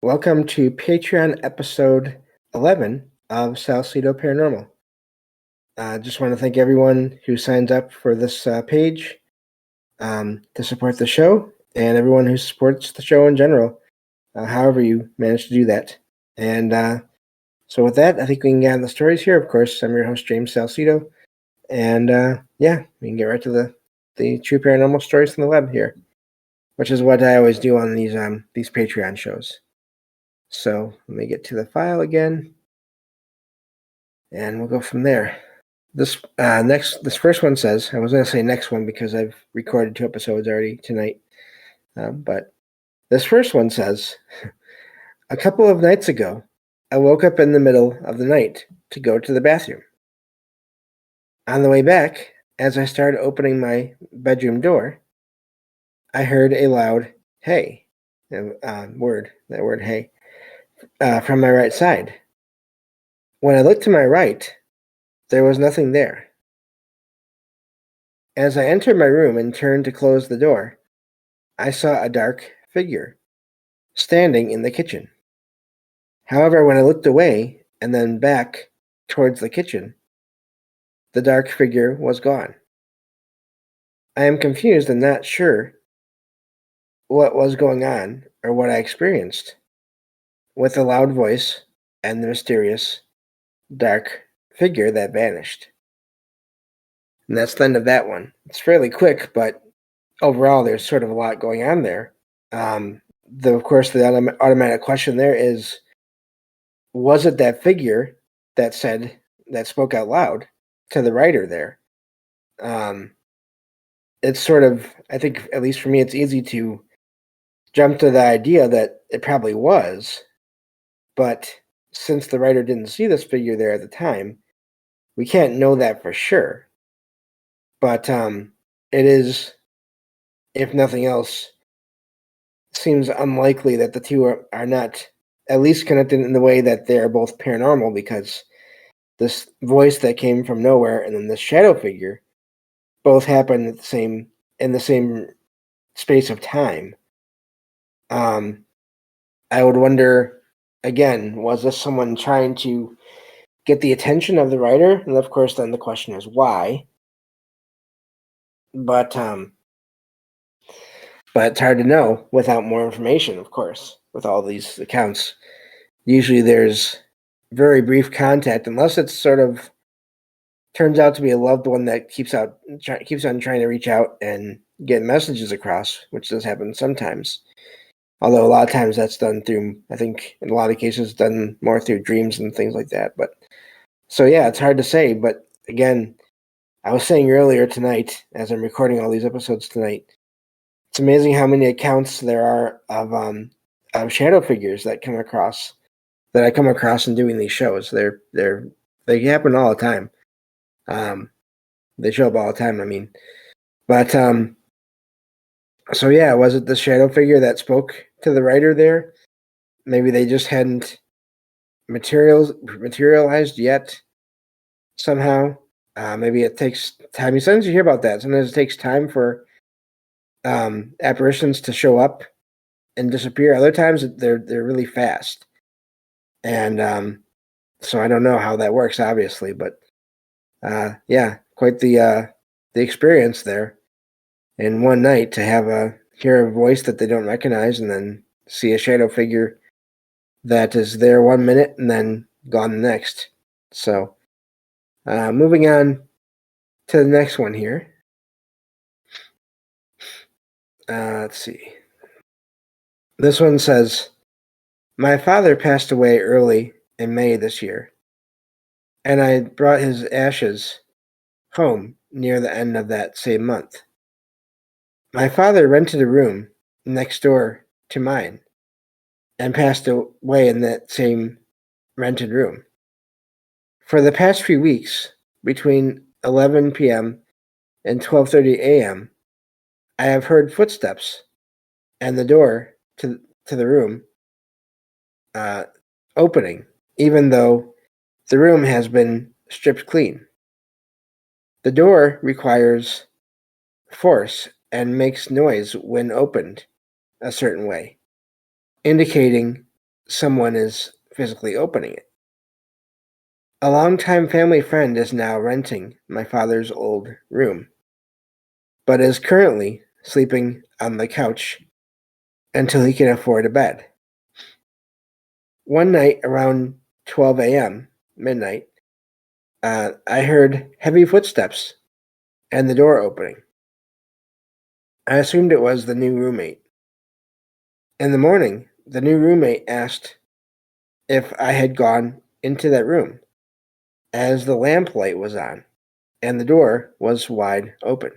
Welcome to Patreon episode 11 of Salsidoparanormal. I just want to thank everyone who signs up for this page to support the show, and everyone who supports the show in general, however you manage to do that. And so with that, I think we can get on the stories here. Of course, I'm your host, James Salcido, and we can get right to the true paranormal stories from the web here, which is what I always do on these Patreon shows. So let me get to the file again, and we'll go from there. This first one says, I was going to say next one because I've recorded 2 episodes already tonight, but this first one says, a couple of nights ago, I woke up in the middle of the night to go to the bathroom. On the way back, as I started opening my bedroom door, I heard a loud "hey," that word "hey," from my right side. When I looked to my right, there was nothing there. As I entered my room and turned to close the door, I saw a dark figure standing in the kitchen. However, when I looked away and then back towards the kitchen, the dark figure was gone. I am confused and not sure what was going on or what I experienced with the loud voice and the mysterious dark figure that vanished. And that's the end of that one. It's fairly quick, but overall there's sort of a lot going on there. Of course, the automatic question there is, was it that figure that spoke out loud to the writer there? It's sort of, I think, at least for me, it's easy to jump to the idea that it probably was, but since the writer didn't see this figure there at the time, we can't know that for sure. But it is, if nothing else, seems unlikely that the two are not at least connected in the way that they are both paranormal, because this voice that came from nowhere and then this shadow figure both happened in the same space of time. I would wonder, again, was this someone trying to get the attention of the writer? And of course, then the question is why. But it's hard to know without more information, of course, with all these accounts. Usually there's very brief contact, unless it's sort of turns out to be a loved one that keeps on trying to reach out and get messages across, which does happen sometimes. Although a lot of times that's done through, I think in a lot of cases, done more through dreams and things like that. But so yeah, it's hard to say. But again, I was saying earlier tonight, as I'm recording all these episodes tonight, it's amazing how many accounts there are of shadow figures that I come across in doing these shows. They happen all the time. They show up all the time, I mean. But so yeah, was it the shadow figure that spoke to the writer there? Maybe they just hadn't materialized yet somehow. Maybe it takes time. Sometimes you hear about that. Sometimes it takes time for apparitions to show up and disappear. Other times they're really fast. And so I don't know how that works, obviously, but yeah, quite the experience there. In one night to hear a voice that they don't recognize and then see a shadow figure that is there 1 minute and then gone the next. So moving on to the next one here. Let's see. This one says, my father passed away early in May this year, and I brought his ashes home near the end of that same month. My father rented a room next door to mine and passed away in that same rented room. For the past few weeks, between 11 p.m. and 12:30 a.m., I have heard footsteps and the door to the room opening, even though the room has been stripped clean. The door requires force and makes noise when opened a certain way, indicating someone is physically opening it. A longtime family friend is now renting my father's old room, but is currently sleeping on the couch until he can afford a bed. One night around 12 a.m., midnight, I heard heavy footsteps and the door opening. I assumed it was the new roommate. In the morning, the new roommate asked if I had gone into that room, as the lamplight was on and the door was wide open.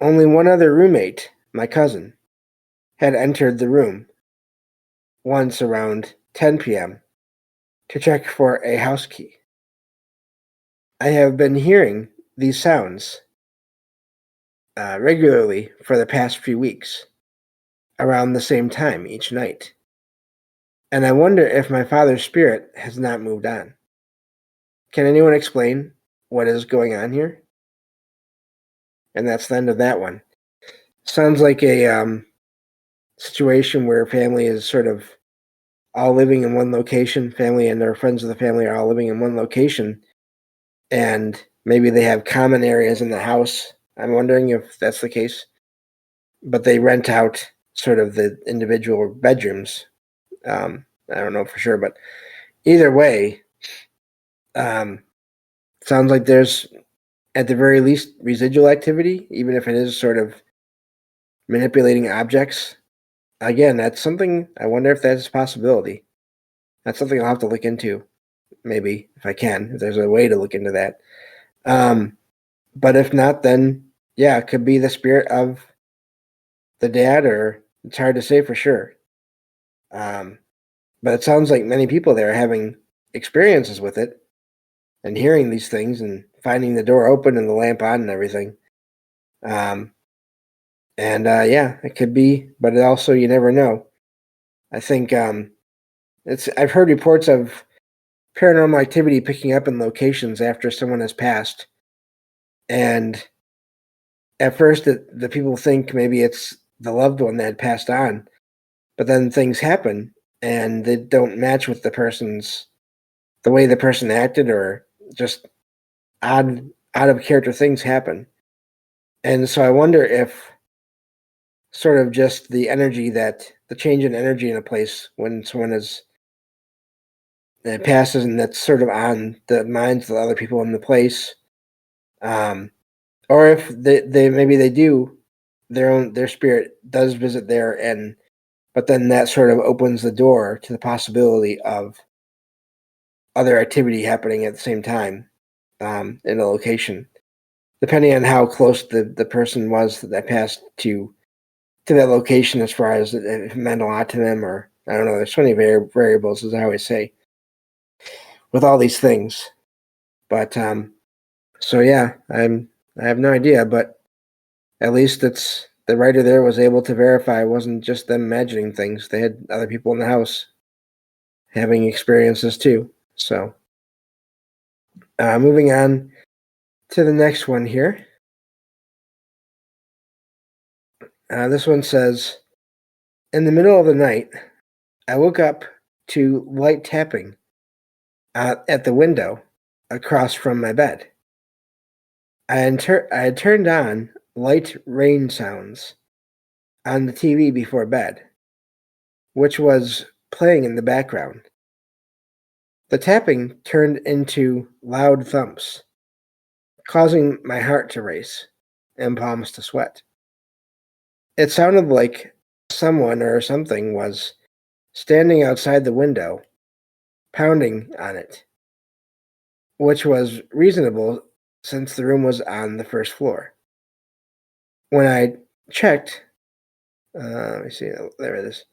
Only one other roommate, my cousin, had entered the room once around 10 p.m. to check for a house key. I have been hearing these sounds regularly for the past few weeks, around the same time each night, and I wonder if my father's spirit has not moved on. Can anyone explain what is going on here? And that's the end of that one. Sounds like a situation where family is sort of all living in one location. Family and their friends of the family are all living in one location, and maybe they have common areas in the house. I'm wondering if that's the case. But they rent out sort of the individual bedrooms. I don't know for sure, but either way, sounds like there's, at the very least, residual activity, even if it is sort of manipulating objects. Again, that's something, I wonder if that's a possibility. That's something I'll have to look into, maybe, if I can, if there's a way to look into that. But if not, then, yeah, it could be the spirit of the dad, or it's hard to say for sure. But it sounds like many people there are having experiences with it and hearing these things and finding the door open and the lamp on and everything. Yeah, it could be, but it also, you never know. I think I've heard reports of paranormal activity picking up in locations after someone has passed. And at first, the people think maybe it's the loved one that had passed on, but then things happen and they don't match with the way the person acted, or just out of character things happen. And so I wonder if sort of just the change in energy in a place when someone passes, and that's sort of on the minds of the other people in the place, or if they maybe they do, their spirit does visit there, but then that sort of opens the door to the possibility of other activity happening at the same time in a location, depending on how close the person was that passed to that location, as far as if it meant a lot to them, or I don't know. There's so many variables, as I always say, with all these things. But so yeah, I have no idea, but at least it's the writer there was able to verify it wasn't just them imagining things. They had other people in the house having experiences too. So moving on to the next one here. This one says, in the middle of the night, I woke up to light tapping at the window across from my bed. I had turned on light rain sounds on the TV before bed, which was playing in the background. The tapping turned into loud thumps, causing my heart to race and palms to sweat. It sounded like someone or something was standing outside the window, pounding on it, which was reasonable since the room was on the first floor. When I checked, let me see, there it is.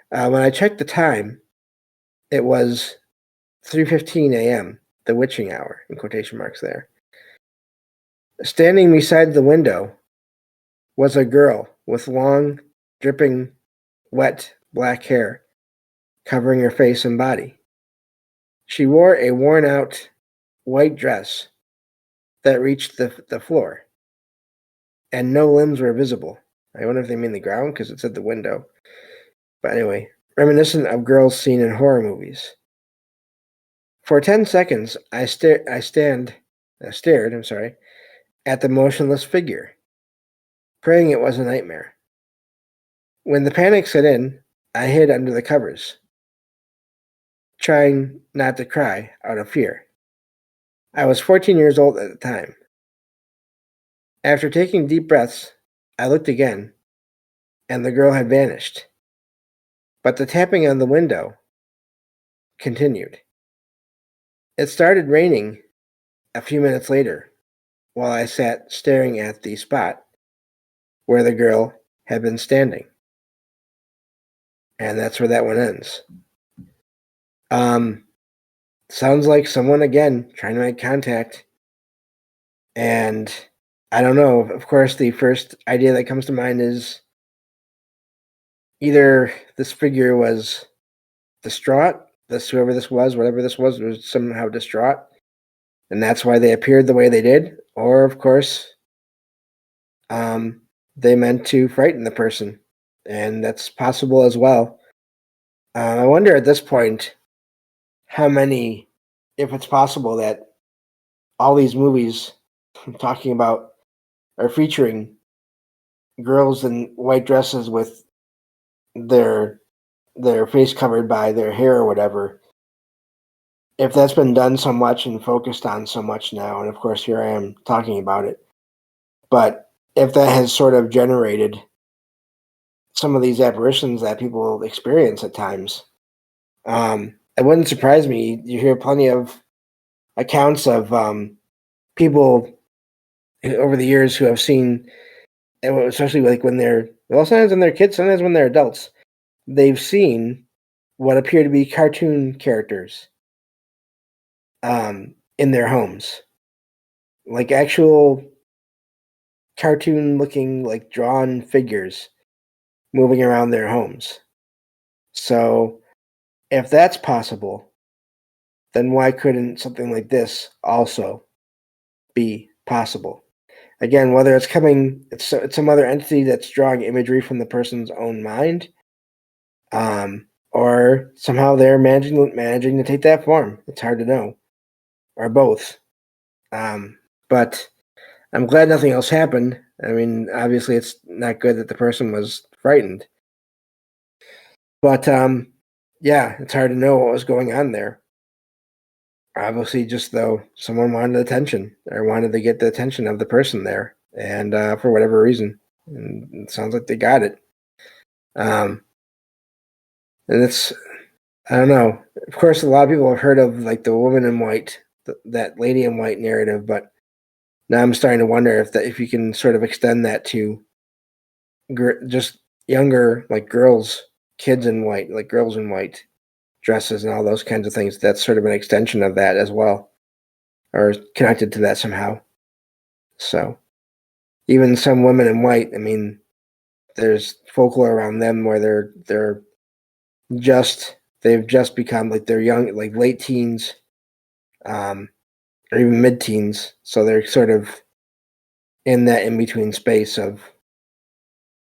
When I checked the time, it was 3:15 a.m., the witching hour, in quotation marks there. Standing beside the window was a girl with long, dripping, wet black hair covering her face and body. She wore a worn-out white dress that reached the floor, and no limbs were visible. I wonder if they mean the ground, because it said the window. But anyway, reminiscent of girls seen in horror movies. For 10 seconds, I stared, at the motionless figure, praying it was a nightmare. When the panic set in, I hid under the covers, trying not to cry out of fear. I was 14 years old at the time. After taking deep breaths, I looked again, and the girl had vanished. But the tapping on the window continued. It started raining a few minutes later while I sat staring at the spot where the girl had been standing. And that's where that one ends. Sounds like someone, again, trying to make contact. And I don't know. Of course, the first idea that comes to mind is either this figure was distraught, whoever this was, whatever this was somehow distraught, and that's why they appeared the way they did, or, of course, they meant to frighten the person, and that's possible as well. I wonder at this point how many, if it's possible that all these movies I'm talking about are featuring girls in white dresses with their face covered by their hair or whatever. If that's been done so much and focused on so much now, and of course here I am talking about it, but if that has sort of generated some of these apparitions that people experience at times, it wouldn't surprise me. You hear plenty of accounts of people over the years who have seen, especially like when they're, well, sometimes when they're kids, sometimes when they're adults, they've seen what appear to be cartoon characters in their homes, like actual cartoon-looking, like drawn figures moving around their homes. So, if that's possible, then why couldn't something like this also be possible? Again, whether it's some other entity that's drawing imagery from the person's own mind, or somehow they're managing to take that form. It's hard to know, or both. But I'm glad nothing else happened. I mean, obviously, it's not good that the person was frightened. But yeah, it's hard to know what was going on there. Obviously, just though someone wanted attention or wanted to get the attention of the person there, and for whatever reason, and it sounds like they got it. And it's, I don't know. Of course, a lot of people have heard of like the woman in white, that lady in white narrative, but now I'm starting to wonder if you can sort of extend that to just younger, like kids in white, like girls in white dresses and all those kinds of things. That's sort of an extension of that as well, or connected to that somehow. So even some women in white, I mean, there's folklore around them where they've just become like they're young, like late teens, or even mid-teens. So they're sort of in that in-between space of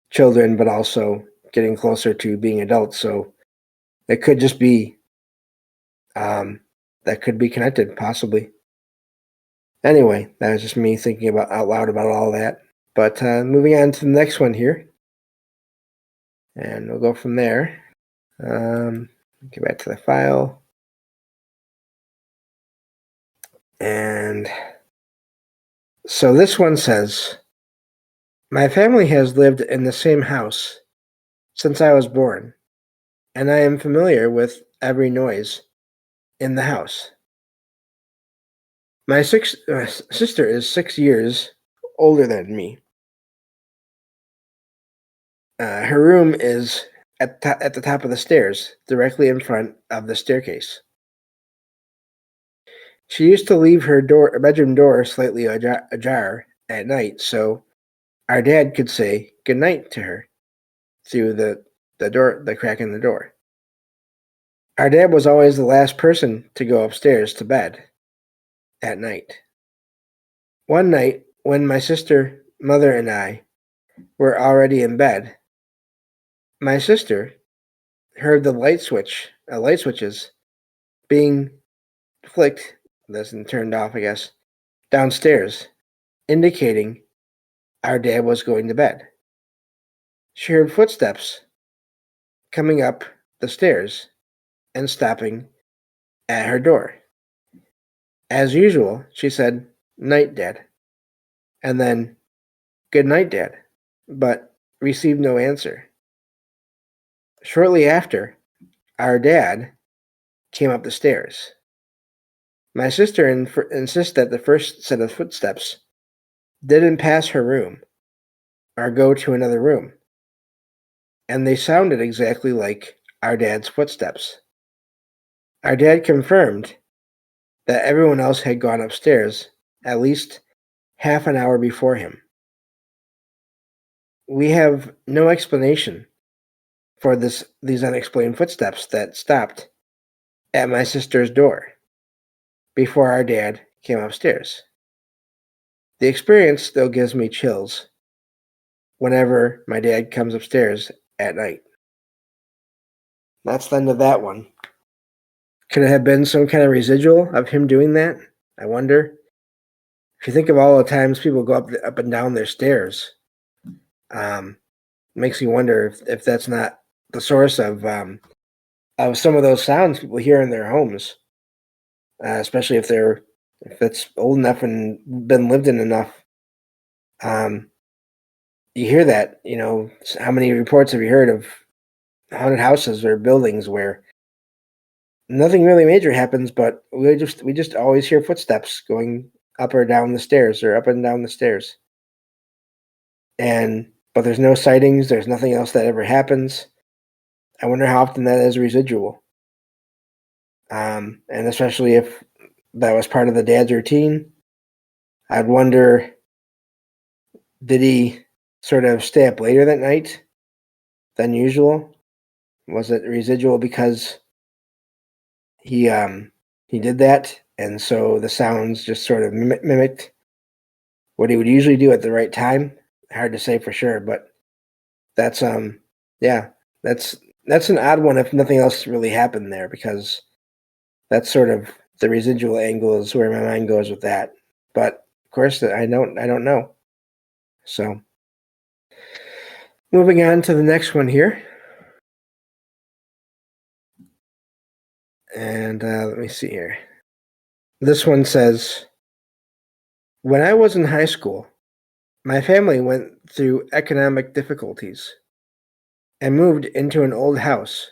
children, but also getting closer to being adults. So it could just be that could be connected, possibly. Anyway, that was just me thinking about out loud about all that. But moving on to the next one here, and we'll go from there. Get back to the file, and so this one says, "My family has lived in the same house since I was born, and I am familiar with every noise in the house. My sister is 6 years older than me. Her room is at the top of the stairs, directly in front of the staircase. She used to leave her bedroom door slightly ajar at night, so our dad could say goodnight to her through the crack in the door. Our dad was always the last person to go upstairs to bed at night. One night, when my sister, mother, and I were already in bed, my sister, heard the light switches being flicked, this and turned off, I guess, downstairs, indicating our dad was going to bed. She heard footsteps coming up the stairs and stopping at her door. As usual, she said, "Night, Dad," and then, "Good night, Dad," but received no answer. Shortly after, our dad came up the stairs. My sister insists that the first set of footsteps didn't pass her room or go to another room, and they sounded exactly like our dad's footsteps. Our dad confirmed that everyone else had gone upstairs at least half an hour before him. We have no explanation for these unexplained footsteps that stopped at my sister's door before our dad came upstairs. The experience still gives me chills whenever my dad comes upstairs at night. That's the end of that one. Could it have been some kind of residual of him doing that? I wonder. If you think of all the times people go up and down their stairs, makes you wonder if that's not the source of some of those sounds people hear in their homes, especially if it's old enough and been lived in enough. You hear that, how many reports have you heard of haunted houses or buildings where nothing really major happens, but we just always hear footsteps going up or down the stairs or up and down the stairs. But there's no sightings, there's nothing else that ever happens. I wonder how often that is residual. And especially if that was part of the dad's routine, I'd wonder, did he sort of stay up later that night than usual? Was it residual because he did that, and so the sounds just sort of mimicked what he would usually do at the right time? Hard to say for sure, but that's that's an odd one if nothing else really happened there, because that's sort of the residual angle is where my mind goes with that. But of course, I don't know. So moving on to the next one here. And let me see here. This one says, when I was in high school, my family went through economic difficulties and moved into an old house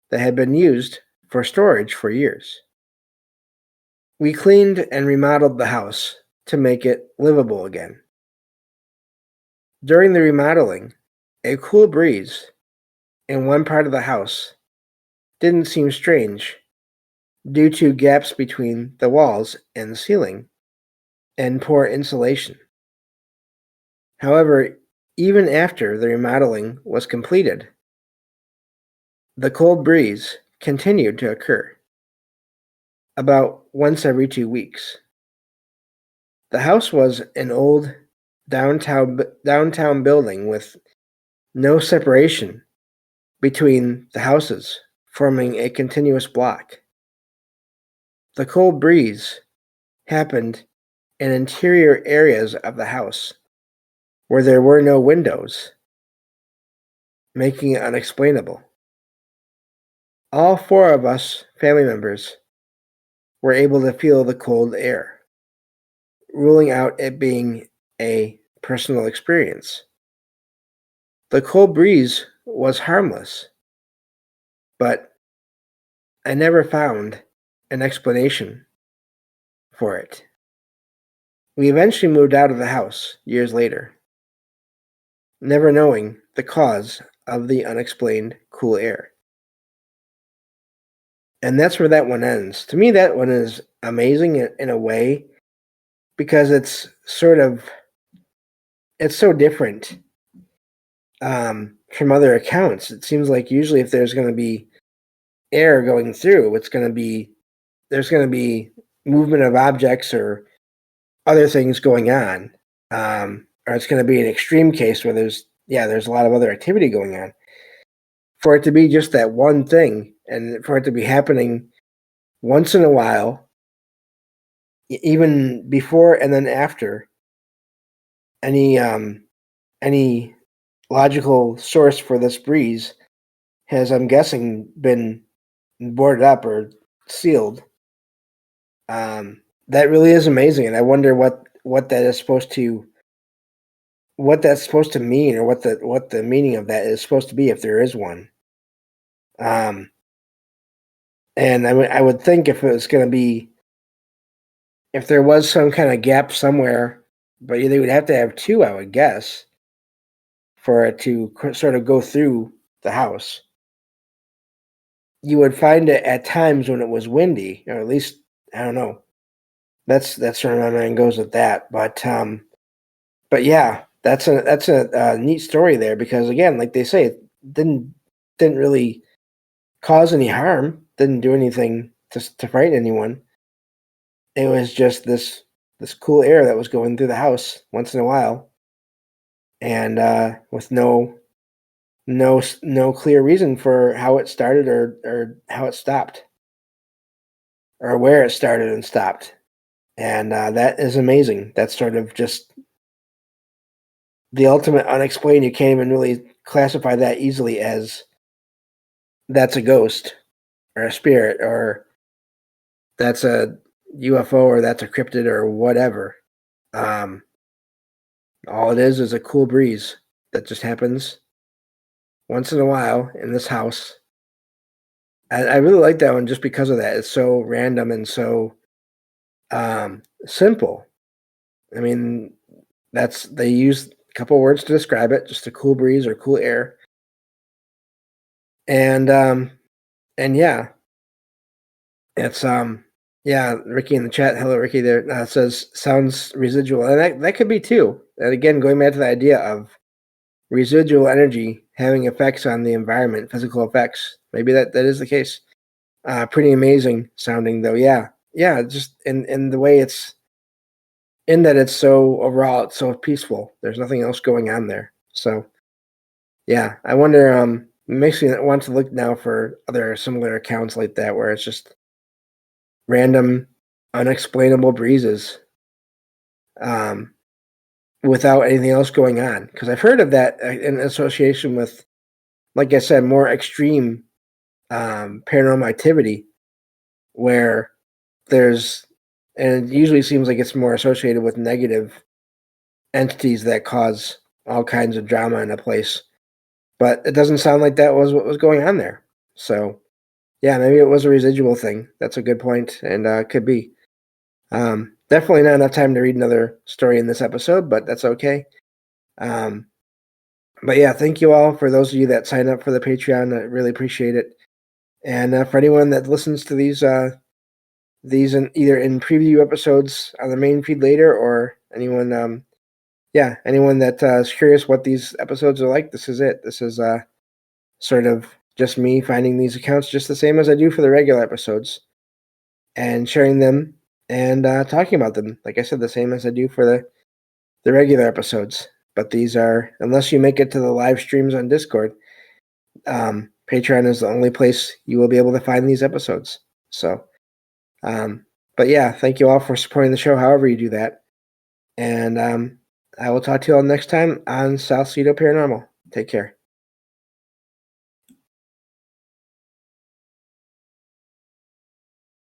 that had been used for storage for years. We cleaned and remodeled the house to make it livable again. During the remodeling, a cool breeze in one part of the house didn't seem strange due to gaps between the walls and the ceiling and poor insulation. However, even after the remodeling was completed, the cold breeze continued to occur about once every 2 weeks. The house was an old downtown building with no separation between the houses, forming a continuous block. The cold breeze happened in interior areas of the house where there were no windows, making it unexplainable. All 4 of us family members were able to feel the cold air, ruling out it being a personal experience. The cold breeze was harmless, but I never found an explanation for it. We eventually moved out of the house years later, never knowing the cause of the unexplained cool air. And that's where that one ends. To me, that one is amazing in a way, because it's so different from other accounts. It seems like usually if there's going to be air going through, there's going to be movement of objects or other things going on, or it's going to be an extreme case where there's a lot of other activity going on. for it to be just that one thing, and for it to be happening once in a while, even before and then after any logical source for this breeze has, I'm guessing, been boarded up or sealed. That really is amazing, and I wonder what that is supposed to, what that's supposed to mean, or what the meaning of that is supposed to be, if there is one. And I would think if it was going to be, if there was some kind of gap somewhere, but they would have to have two, I would guess, for it to sort of go through the house. You would find it at times when it was windy, or at least, I don't know. That's where my mind goes with that. But yeah, that's a neat story there, because again, like they say, it didn't really cause any harm, didn't do anything to frighten anyone. It was just this cool air that was going through the house once in a while, and with no clear reason for how it started, or how it stopped, or where it started and stopped. And that is amazing. That's sort of just the ultimate unexplained. You can't even really classify that easily as that's a ghost or a spirit, or that's a UFO, or that's a cryptid, or whatever. All it is a cool breeze that just happens once in a while in this house. I really like that one just because of that. It's so random and so simple. I mean, they use a couple words to describe it, just a cool breeze or cool air. And yeah, it's yeah, Ricky in the chat, hello Ricky there, says sounds residual, and that could be too. And again, going back to the idea of residual energy having effects on the environment, physical effects. Maybe that is the case. Pretty amazing sounding though. Yeah, just in the way it's, in that it's so overall, it's so peaceful. There's nothing else going on there. So yeah, I wonder. It makes me want to look now for other similar accounts like that, where it's just random, unexplainable breezes, without anything else going on. Because I've heard of that in association with, like I said, more extreme paranormal activity, where there's, and it usually seems like it's more associated with negative entities that cause all kinds of drama in a place. But it doesn't sound like that was what was going on there. So yeah, maybe it was a residual thing. That's a good point, and could be. Definitely not enough time to read another story in this episode, but that's okay. But yeah, thank you all, for those of you that sign up for the Patreon. I really appreciate it. And for anyone that listens to these either in preview episodes on the main feed later, or anyone that is curious what these episodes are like, this is it. This is sort of just me finding these accounts, just the same as I do for the regular episodes, and sharing them and talking about them. Like I said, the same as I do for the regular episodes. But these are, unless you make it to the live streams on Discord, Patreon is the only place you will be able to find these episodes. So, but yeah, thank you all for supporting the show, however you do that. And I will talk to you all next time on Salsidoparanormal. Take care.